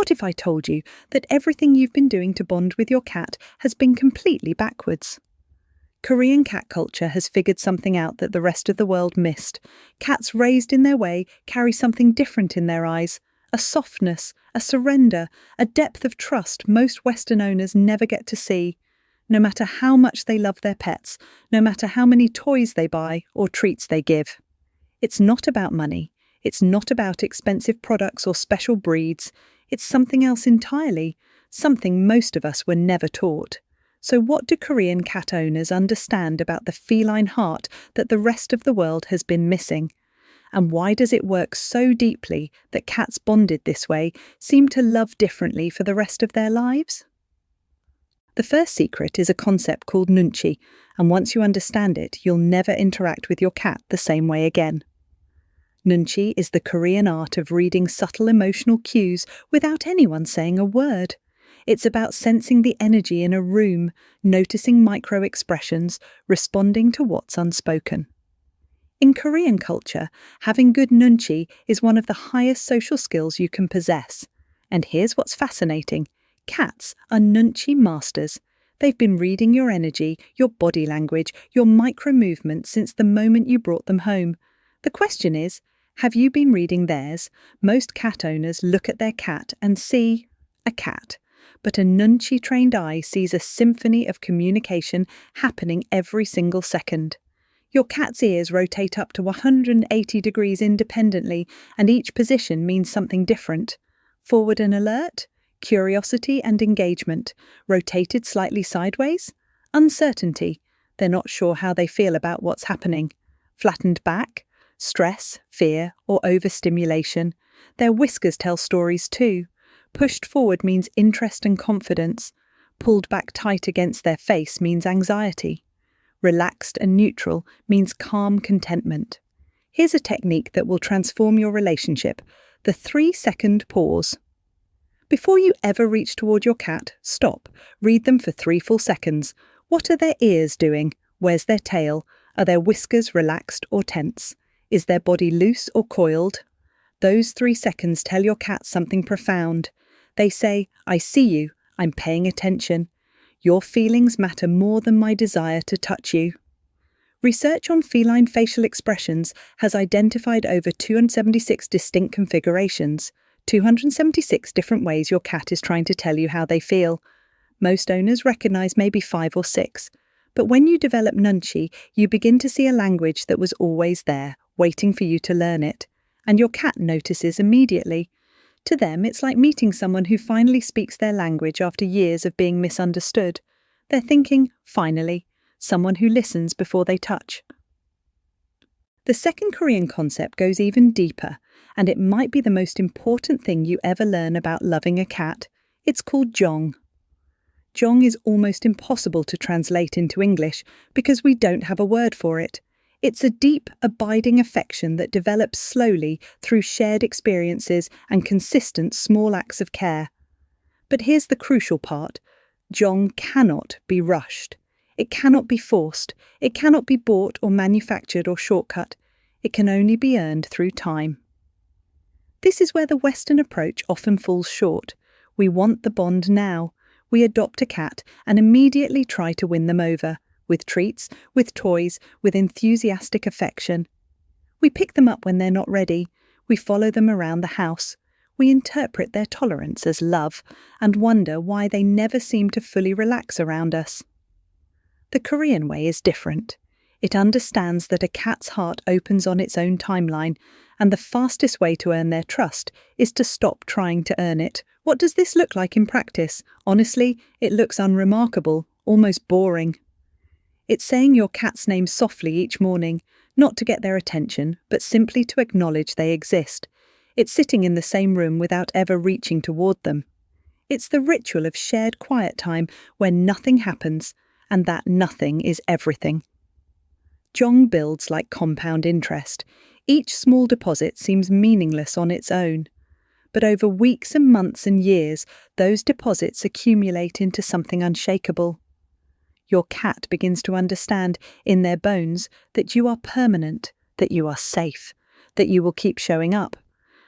What if I told you that everything you've been doing to bond with your cat has been completely backwards? Korean cat culture has figured something out that the rest of the world missed. Cats raised in their way carry something different in their eyes, a softness, a surrender, a depth of trust most Western owners never get to see. No matter how much they love their pets, no matter how many toys they buy or treats they give. It's not about money. It's not about expensive products or special breeds. It's something else entirely, something most of us were never taught. So what do Korean cat owners understand about the feline heart that the rest of the world has been missing? And why does it work so deeply that cats bonded this way seem to love differently for the rest of their lives? The first secret is a concept called nunchi, and once you understand it, you'll never interact with your cat the same way again. Nunchi is the Korean art of reading subtle emotional cues without anyone saying a word. It's about sensing the energy in a room, noticing micro-expressions, responding to what's unspoken. In Korean culture, having good nunchi is one of the highest social skills you can possess. And here's what's fascinating. Cats are nunchi masters. They've been reading your energy, your body language, your micro-movements since the moment you brought them home. The question is, have you been reading theirs? Most cat owners look at their cat and see a cat. But a nunchi-trained eye sees a symphony of communication happening every single second. Your cat's ears rotate up to 180 degrees independently, and each position means something different. Forward and alert, curiosity and engagement. Rotated slightly sideways, uncertainty. They're not sure how they feel about what's happening. Flattened back, stress, fear, or overstimulation. Their whiskers tell stories too. Pushed forward means interest and confidence. Pulled back tight against their face means anxiety. Relaxed and neutral means calm contentment. Here's a technique that will transform your relationship: the 3-second pause. Before you ever reach toward your cat, stop. Read them for 3 full seconds. What are their ears doing? Where's their tail? Are their whiskers relaxed or tense? Is their body loose or coiled? Those 3 seconds tell your cat something profound. They say, I see you, I'm paying attention. Your feelings matter more than my desire to touch you. Research on feline facial expressions has identified over 276 distinct configurations, 276 different ways your cat is trying to tell you how they feel. Most owners recognize maybe 5 or 6. But when you develop nunchi, you begin to see a language that was always there, waiting for you to learn it. And your cat notices immediately. To them, it's like meeting someone who finally speaks their language after years of being misunderstood. They're thinking, finally, someone who listens before they touch. The second Korean concept goes even deeper, and it might be the most important thing you ever learn about loving a cat. It's called jong. Jong is almost impossible to translate into English because we don't have a word for it. It's a deep, abiding affection that develops slowly through shared experiences and consistent small acts of care. But here's the crucial part. Jong cannot be rushed. It cannot be forced. It cannot be bought or manufactured or shortcut. It can only be earned through time. This is where the Western approach often falls short. We want the bond now. We adopt a cat and immediately try to win them over. With treats, with toys, with enthusiastic affection. We pick them up when they're not ready. We follow them around the house. We interpret their tolerance as love and wonder why they never seem to fully relax around us. The Korean way is different. It understands that a cat's heart opens on its own timeline, and the fastest way to earn their trust is to stop trying to earn it. What does this look like in practice? Honestly, it looks unremarkable, almost boring. It's saying your cat's name softly each morning, not to get their attention, but simply to acknowledge they exist. It's sitting in the same room without ever reaching toward them. It's the ritual of shared quiet time where nothing happens, and that nothing is everything. Jong builds like compound interest. Each small deposit seems meaningless on its own. But over weeks and months and years, those deposits accumulate into something unshakable. Your cat begins to understand in their bones that you are permanent, that you are safe, that you will keep showing up.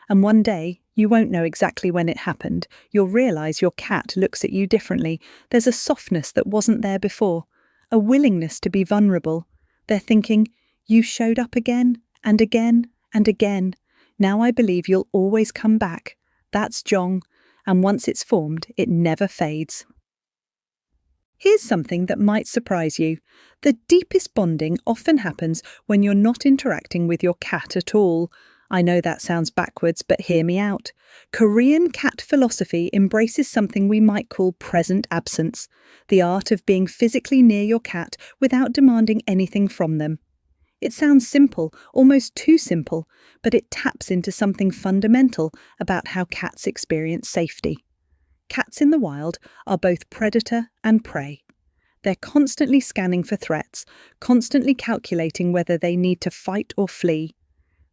And one day, You won't know exactly when it happened. You'll realize your cat looks at you differently. There's a softness that wasn't there before, a willingness to be vulnerable. They're thinking, you showed up again and again and again. Now I believe you'll always come back. That's Jong, and once it's formed, it never fades. Here's something that might surprise you. The deepest bonding often happens when you're not interacting with your cat at all. I know that sounds backwards, but hear me out. Korean cat philosophy embraces something we might call present absence, the art of being physically near your cat without demanding anything from them. It sounds simple, almost too simple, but it taps into something fundamental about how cats experience safety. Cats in the wild are both predator and prey. They're constantly scanning for threats, constantly calculating whether they need to fight or flee.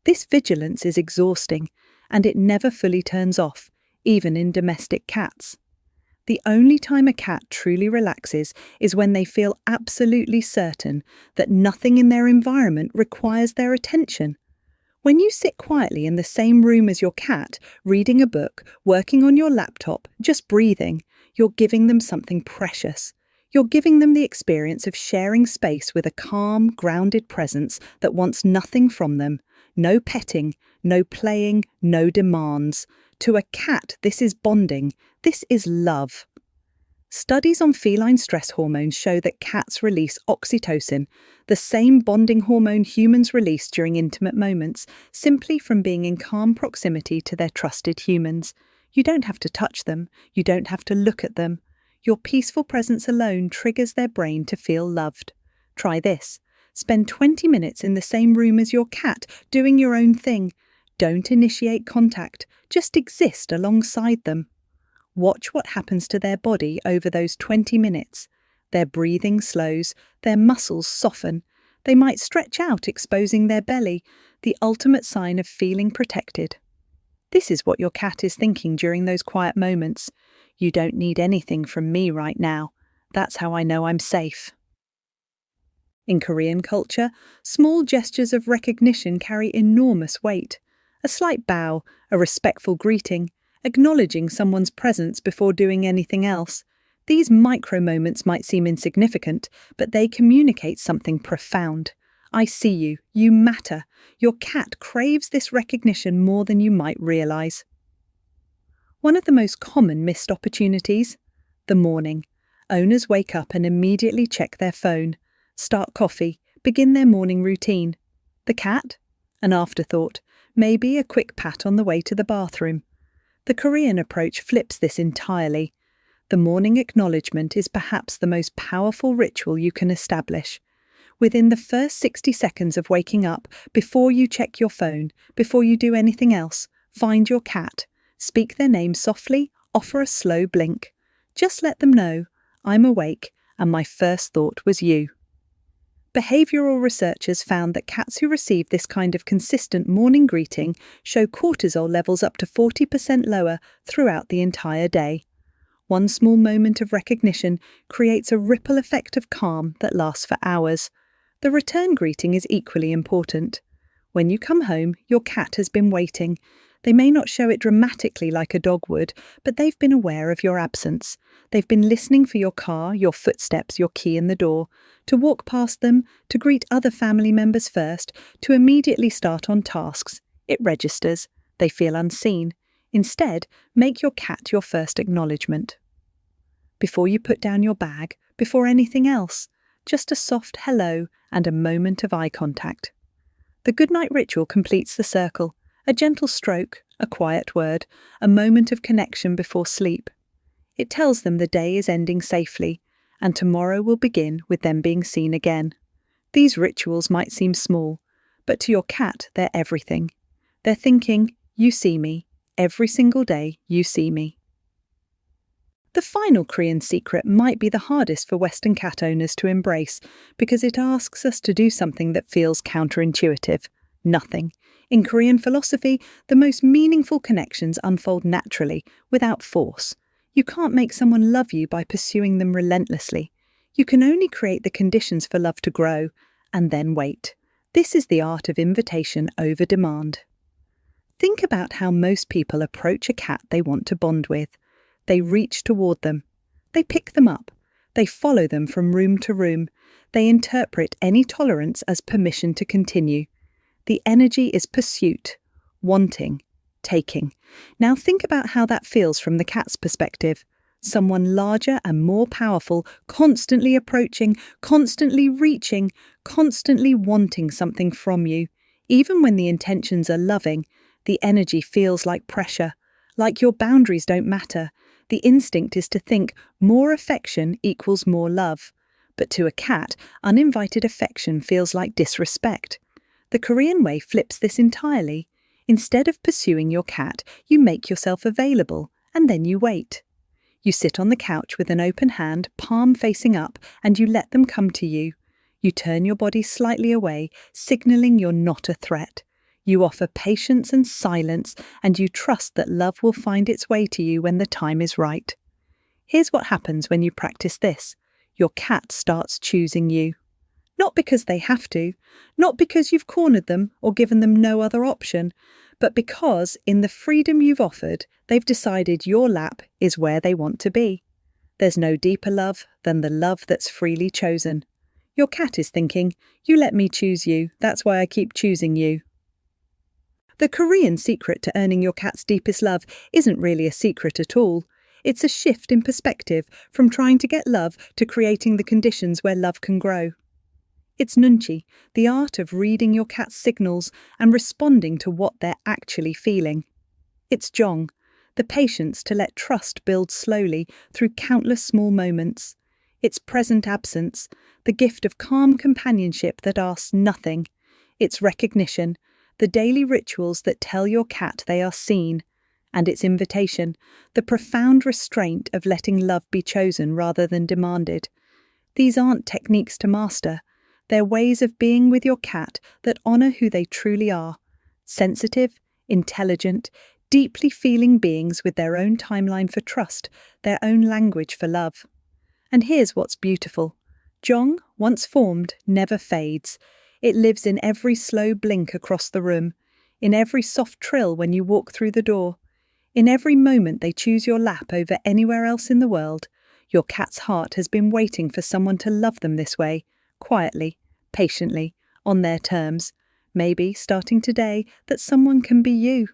This vigilance is exhausting, and it never fully turns off, even in domestic cats. The only time a cat truly relaxes is when they feel absolutely certain that nothing in their environment requires their attention. When you sit quietly in the same room as your cat, reading a book, working on your laptop, just breathing, you're giving them something precious. You're giving them the experience of sharing space with a calm, grounded presence that wants nothing from them. No petting, no playing, no demands. To a cat, this is bonding. This is love. Studies on feline stress hormones show that cats release oxytocin, the same bonding hormone humans release during intimate moments, simply from being in calm proximity to their trusted humans. You don't have to touch them. You don't have to look at them. Your peaceful presence alone triggers their brain to feel loved. Try this. Spend 20 minutes in the same room as your cat, doing your own thing. Don't initiate contact. Just exist alongside them. Watch what happens to their body over those 20 minutes. Their breathing slows, their muscles soften. They might stretch out, exposing their belly, the ultimate sign of feeling protected. This is what your cat is thinking during those quiet moments. You don't need anything from me right now. That's how I know I'm safe. In Korean culture, small gestures of recognition carry enormous weight. A slight bow, a respectful greeting, acknowledging someone's presence before doing anything else. These micro moments might seem insignificant, but they communicate something profound. I see you. You matter. Your cat craves this recognition more than you might realize. One of the most common missed opportunities? The morning. Owners wake up and immediately check their phone, start coffee, begin their morning routine. The cat? An afterthought, maybe a quick pat on the way to the bathroom. The Korean approach flips this entirely. The morning acknowledgement is perhaps the most powerful ritual you can establish. Within the first 60 seconds of waking up, before you check your phone, before you do anything else, find your cat. Speak their name softly, offer a slow blink. Just let them know, I'm awake, and my first thought was you. Behavioral researchers found that cats who receive this kind of consistent morning greeting show cortisol levels up to 40% lower throughout the entire day. One small moment of recognition creates a ripple effect of calm that lasts for hours. The return greeting is equally important. When you come home, your cat has been waiting. They may not show it dramatically like a dog would, but they've been aware of your absence. They've been listening for your car, your footsteps, your key in the door, to walk past them, to greet other family members first, to immediately start on tasks. It registers. They feel unseen. Instead, make your cat your first acknowledgement. Before you put down your bag, before anything else, just a soft hello and a moment of eye contact. The goodnight ritual completes the circle. A gentle stroke, a quiet word, a moment of connection before sleep. It tells them the day is ending safely, and tomorrow will begin with them being seen again. These rituals might seem small, but to your cat they're everything. They're thinking, you see me. Every single day you see me. The final Korean secret might be the hardest for Western cat owners to embrace because it asks us to do something that feels counterintuitive. Nothing. In Korean philosophy, the most meaningful connections unfold naturally, without force. You can't make someone love you by pursuing them relentlessly. You can only create the conditions for love to grow, and then wait. This is the art of invitation over demand. Think about how most people approach a cat they want to bond with. They reach toward them. They pick them up. They follow them from room to room. They interpret any tolerance as permission to continue. The energy is pursuit, wanting, taking. Now think about how that feels from the cat's perspective. Someone larger and more powerful, constantly approaching, constantly reaching, constantly wanting something from you. Even when the intentions are loving, the energy feels like pressure, like your boundaries don't matter. The instinct is to think more affection equals more love. But to a cat, uninvited affection feels like disrespect. The Korean way flips this entirely. Instead of pursuing your cat, you make yourself available, and then you wait. You sit on the couch with an open hand, palm facing up, and you let them come to you. You turn your body slightly away, signaling you're not a threat. You offer patience and silence, and you trust that love will find its way to you when the time is right. Here's what happens when you practice this. Your cat starts choosing you. Not because they have to, not because you've cornered them or given them no other option, but because, in the freedom you've offered, they've decided your lap is where they want to be. There's no deeper love than the love that's freely chosen. Your cat is thinking, you let me choose you, that's why I keep choosing you. The Korean secret to earning your cat's deepest love isn't really a secret at all. It's a shift in perspective from trying to get love to creating the conditions where love can grow. It's nunchi, the art of reading your cat's signals and responding to what they're actually feeling. It's jong, the patience to let trust build slowly through countless small moments. It's present absence, the gift of calm companionship that asks nothing. It's recognition, the daily rituals that tell your cat they are seen. And its invitation, the profound restraint of letting love be chosen rather than demanded. These aren't techniques to master. They're ways of being with your cat that honour who they truly are. Sensitive, intelligent, deeply feeling beings with their own timeline for trust, their own language for love. And here's what's beautiful. Jong, once formed, never fades. It lives in every slow blink across the room, in every soft trill when you walk through the door, in every moment they choose your lap over anywhere else in the world. Your cat's heart has been waiting for someone to love them this way, quietly, patiently, on their terms. Maybe, starting today, that someone can be you.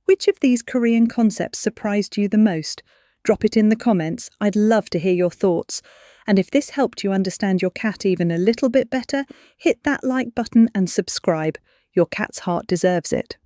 Which of these Korean concepts surprised you the most? Drop it in the comments. I'd love to hear your thoughts. And if this helped you understand your cat even a little bit better, hit that like button and subscribe. Your cat's heart deserves it.